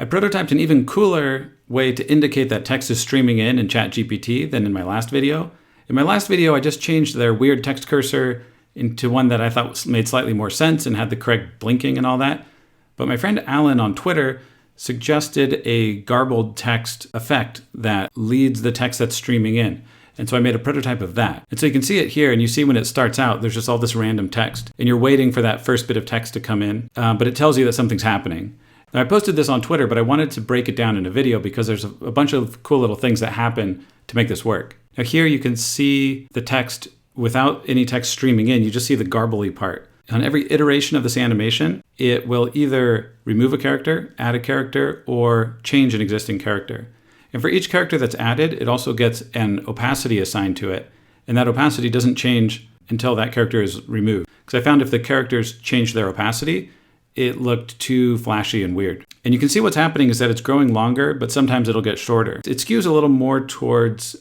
I prototyped an even cooler way to indicate that text is streaming in ChatGPT than in my last video. In my last video, I just changed their weird text cursor into one that I thought made slightly more sense and had the correct blinking and all that. But my friend Alan on Twitter suggested a garbled text effect that leads the text that's streaming in. And so I made a prototype of that. And so you can see it here, and you see when it starts out, there's just all this random text. And you're waiting for that first bit of text to come in, but it tells you that something's happening. Now, I posted this on Twitter, but I wanted to break it down in a video because there's a bunch of cool little things that happen to make this work. Now here you can see the text without any text streaming in. You just see the garbly part. On every iteration of this animation, it will either remove a character, add a character, or change an existing character. And for each character that's added, it also gets an opacity assigned to it. And that opacity doesn't change until that character is removed. Because I found if the characters changed their opacity, it looked too flashy and weird. And you can see what's happening is that it's growing longer, but sometimes it'll get shorter. It skews a little more towards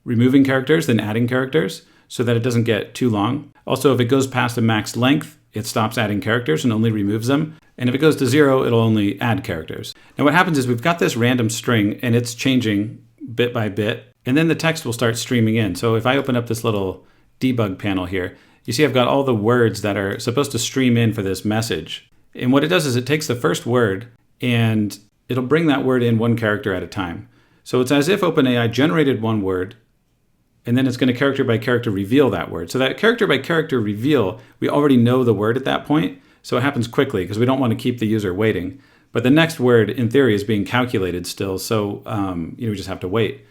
removing characters than adding characters so that it doesn't get too long. Also, if it goes past a max length, it stops adding characters and only removes them. And if it goes to 0, it'll only add characters. Now what happens is we've got this random string and it's changing bit by bit, and then the text will start streaming in. So if I open up this little debug panel here, you see I've got all the words that are supposed to stream in for this message. And what it does is it takes the first word and it'll bring that word in one character at a time. So it's as if OpenAI generated one word, and then it's going to character by character reveal that word. So that character by character reveal, we already know the word at that point. So it happens quickly because we don't want to keep the user waiting. But the next word, in theory, is being calculated still. So we just have to wait.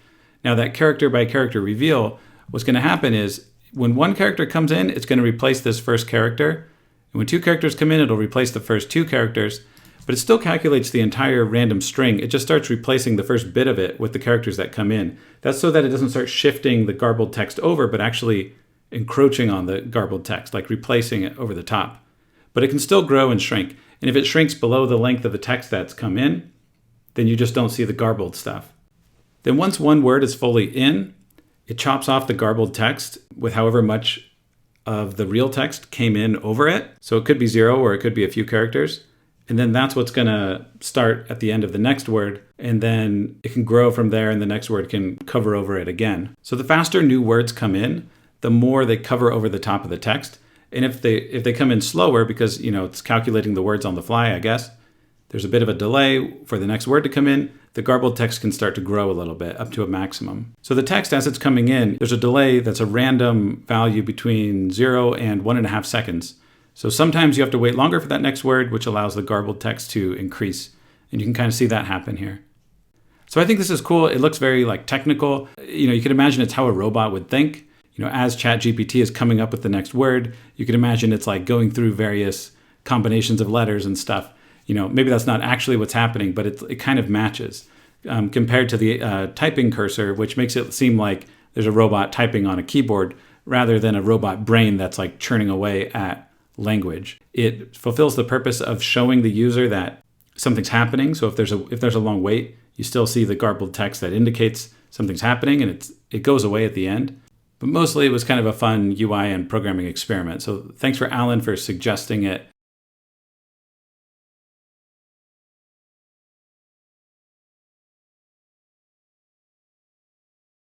Now that character by character reveal, what's going to happen is when one character comes in, it's going to replace this first character. And when two characters come in, it'll replace the first two characters. But it still calculates the entire random string. It just starts replacing the first bit of it with the characters that come in. That's so that it doesn't start shifting the garbled text over, but actually encroaching on the garbled text, like replacing it over the top. But it can still grow and shrink. And if it shrinks below the length of the text that's come in, then you just don't see the garbled stuff. Then once one word is fully in, it chops off the garbled text with however much of the real text came in over it. So it could be 0 or it could be a few characters. And then that's what's going to start at the end of the next word. And then it can grow from there and the next word can cover over it again. So the faster new words come in, the more they cover over the top of the text. And if they come in slower because, it's calculating the words on the fly, I guess, there's a bit of a delay for the next word to come in, the garbled text can start to grow a little bit up to a maximum. So the text as it's coming in, there's a delay that's a random value between 0 and 1.5 seconds. So sometimes you have to wait longer for that next word, which allows the garbled text to increase. And you can kind of see that happen here. So I think this is cool. It looks very technical. You can imagine it's how a robot would think. As ChatGPT is coming up with the next word, you can imagine it's going through various combinations of letters and stuff. Maybe that's not actually what's happening, but it kind of matches compared to the typing cursor, which makes it seem like there's a robot typing on a keyboard rather than a robot brain that's churning away at language. It fulfills the purpose of showing the user that something's happening. So if there's a long wait, you still see the garbled text that indicates something's happening, and it goes away at the end. But mostly it was kind of a fun UI and programming experiment. So thanks for Alan for suggesting it.